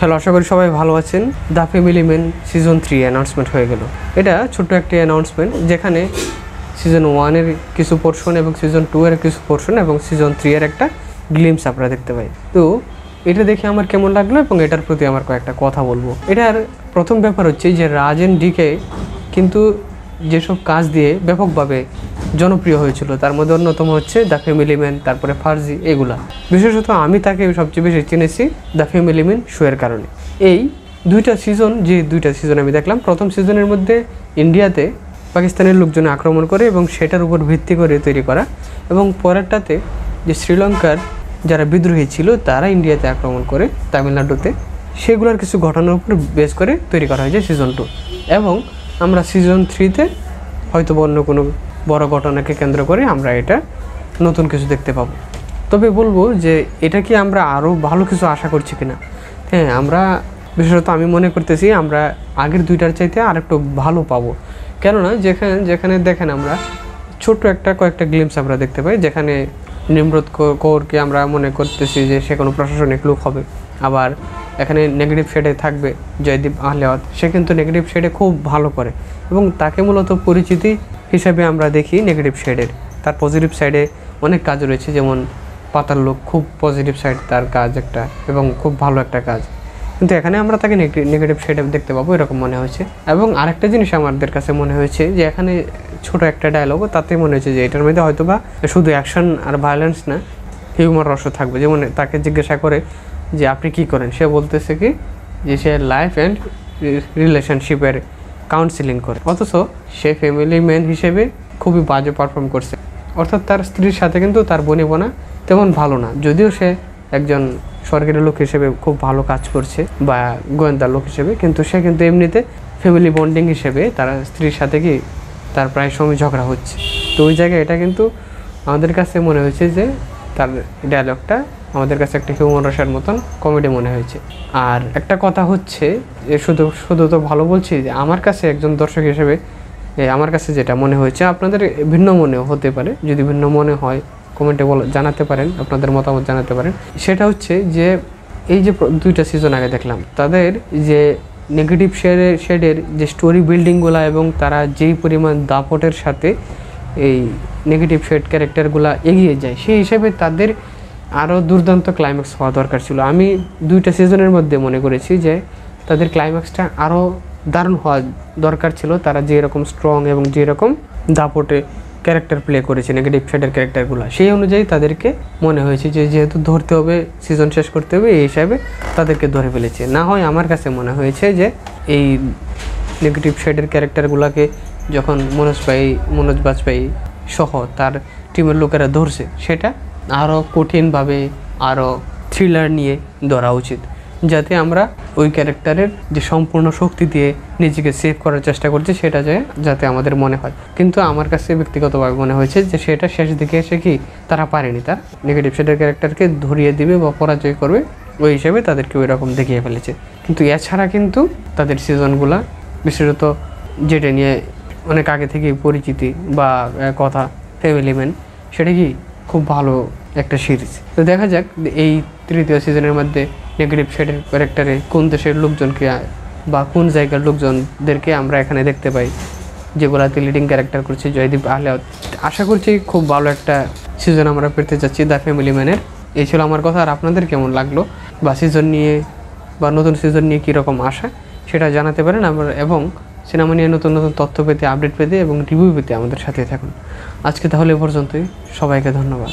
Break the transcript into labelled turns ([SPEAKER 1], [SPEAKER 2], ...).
[SPEAKER 1] Hello, আশা করি সবাই ভালো আছেন। The family man season 3 announcement হয়ে গেল। এটা ছোট্ট একটি অ্যানাউন্সমেন্ট, যেখানে সিজন 1-এর কিছু পোর্শন এবং সিজন 2-এর কিছু পোর্শন এবং সিজন 3-এর একটা গ্লিমস আপনারা দেখতে পাই। তো এটা দেখে আমার কেমন লাগলো এবং এটার প্রতি আমার কয়েকটা কথা বলবো। এটার প্রথম ব্যাপার হচ্ছে যে রাজেন ডিকে কিন্তু যেসব কাজ দিয়ে ব্যাপকভাবে জনপ্রিয় হয়েছিল, তার মধ্যে অন্যতম হচ্ছে দ্য ফ্যামিলি ম্যান, তারপরে ফার্জি, এগুলা। বিশেষত আমি তাকে সবচেয়ে বেশি চিনেছি দ্য ফ্যামিলি ম্যান শোয়ের কারণে। এই দুইটা সিজন আমি দেখলাম। প্রথম সিজনের মধ্যে ইন্ডিয়াতে পাকিস্তানের লোকজন আক্রমণ করে এবং সেটার উপর ভিত্তি করে তৈরি করা, এবং পরেরটাতে যে শ্রীলঙ্কার যারা বিদ্রোহী ছিল তারা ইন্ডিয়াতে আক্রমণ করে তামিলনাড়ুতে, সেগুলোর কিছু ঘটনার উপর বেস করে তৈরি করা হয়েছে সিজন 2। এবং আমরা সিজন 3-তে হয়তো অন্য কোনো বড় ঘটনাকে কেন্দ্র করে আমরা এটা নতুন কিছু দেখতে পাবো। তবে বলবো যে এটা কি আমরা আরও ভালো কিছু আশা করছি কিনা। হ্যাঁ, আমরা বিশেষত আমি মনে করতেছি আমরা আগের দুইটার চাইতে আর একটু ভালো পাবো। কেননা যেখানে দেখেন আমরা ছোট্ট কয়েকটা গ্লিমস আমরা দেখতে পাই, যেখানে নিমরত কৌরকে আমরা মনে করতেছি যে সে কোনো প্রশাসনিক লোক হবে। আবার এখানে নেগেটিভ শেডে থাকবে জয়দীপ আহলেওয়াত, সে কিন্তু নেগেটিভ শেডে খুব ভালো করে এবং তাকে মূলত পরিচিতি হিসাবে আমরা দেখি নেগেটিভ শেডের। তার পজিটিভ সাইডে অনেক কাজ রয়েছে, যেমন পাতার লোক, খুব পজিটিভ সাইড তার কাজ একটা এবং খুব ভালো একটা কাজ, কিন্তু এখানে আমরা তাকে নেগেটিভ শেডে দেখতে পাবো এরকম মনে হয়েছে। এবং আরেকটা জিনিস আমাদের কাছে মনে হয়েছে যে এখানে ছোট একটা ডায়লগ, তাতে মনে হয়েছে যে এটার মধ্যে হয়তো বা শুধু অ্যাকশন আর ভায়োলেন্স না, হিউমার রসও থাকবে। যেমন তাকে জিজ্ঞাসা করে যে আপনি কি করেন, সে বলতেছে কি যে সে লাইফ অ্যান্ড রিলেশনশিপের কাউন্সিলিং করে, অথচ সে ফ্যামিলি ম্যান হিসেবে খুবই বাজে পারফর্ম করছে। অর্থাৎ তার স্ত্রীর সাথে কিন্তু তার বনিবনা তেমন ভালো না, যদিও সে একজন সরকারি লোক হিসেবে খুব ভালো কাজ করছে বা গোয়েন্দা লোক হিসেবে, কিন্তু সে কিন্তু এমনিতে ফ্যামিলি বন্ডিং হিসেবে তার স্ত্রীর সাথে কি তার প্রায় সময় ঝগড়া হচ্ছে। তো ওই জায়গায় এটা কিন্তু আমাদের কাছে মনে হয়েছে যে তার ডায়লগটা আমাদের কাছে একটা হিউমার রসের মতন কমেডি মনে হয়েছে। আর একটা কথা হচ্ছে যে শুধু তো ভালো বলছি, যে আমার কাছে একজন দর্শক হিসেবে আমার কাছে যেটা মনে হয়েছে, আপনাদের ভিন্ন মনেও হতে পারে, যদি ভিন্ন মনে হয় কমেন্টে জানাতে পারেন, আপনাদের মতামত জানাতে পারেন। সেটা হচ্ছে যে এই যে দুইটা সিজন আগে দেখলাম, তাদের যে নেগেটিভ শেডের যে স্টোরি বিল্ডিংগুলো এবং তারা যেই পরিমাণ দাপটের সাথে এই নেগেটিভ শেড ক্যারেক্টারগুলো এগিয়ে যায়, সেই হিসেবে তাদের আরও দুর্দান্ত ক্লাইম্যাক্স হওয়া দরকার ছিল। আমি দুইটা সিজনের মধ্যে মনে করেছি যে তাদের ক্লাইম্যাক্সটা আরও দারুণ হওয়া দরকার ছিল। তারা যেরকম স্ট্রং এবং যেরকম দাপটে ক্যারেক্টার প্লে করেছে নেগেটিভ শেডের ক্যারেক্টারগুলো, সেই অনুযায়ী তাদেরকে মনে হয়েছে যে যেহেতু ধরতে হবে, সিজন শেষ করতে হবে, এই হিসাবে তাদেরকে ধরে ফেলেছে। না হয় আমার কাছে মনে হয়েছে যে এই নেগেটিভ শেডের ক্যারেক্টারগুলোকে যখন মনোজ বাজপেয়ী সহ তার টিমের লোকেরা ধরছে, সেটা আরও কঠিনভাবে আরও থ্রিলার নিয়ে ধরা উচিত, যাতে আমরা ওই ক্যারেক্টারের যে সম্পূর্ণ শক্তি দিয়ে নিজেকে সেভ করার চেষ্টা করছি সেটা যাতে আমাদের মনে হয়। কিন্তু আমার কাছে ব্যক্তিগতভাবে মনে হয়েছে যে সেটা শেষ দিকে এসে কি তারা পারেনি, তার নেগেটিভ শেডের ক্যারেক্টারকে ধরিয়ে দিবে বা পরাজয় করবে, ওই হিসেবে তাদেরকে ওই রকম দেখিয়ে ফেলেছে। কিন্তু এছাড়া কিন্তু তাদের সিজনগুলা, বিশেষত যেটা নিয়ে অনেক আগে থেকেই পরিচিতি বা কথা, ফ্যামিলি ম্যান, সেটা কি খুব ভালো একটা সিরিজ। তো দেখা যাক এই তৃতীয় সিজনের মধ্যে নেগেটিভ শেডের ক্যারেক্টারে কোন দেশের লোকজনকে বা কোন জায়গার লোকজনদেরকে আমরা এখানে দেখতে পাই, যেগুলাতে লিডিং ক্যারেক্টার করছে জয়দীপ আহলেওয়াত। আশা করছি খুব ভালো একটা সিজন আমরা পেতে যাচ্ছি দ্য ফ্যামিলি ম্যানের। এই ছিল আমার কথা। আর আপনাদের কেমন লাগলো বা সিজন নিয়ে বা নতুন সিজন নিয়ে কীরকম আশা, সেটা জানাতে পারেন। এবং সিনেমা নিয়ে নতুন নতুন তথ্য পেতে, আপডেট পেতে এবং রিভিউ পেতে আমাদের সাথে থাকুন। আজকে তাহলে এ পর্যন্তই। সবাইকে ধন্যবাদ।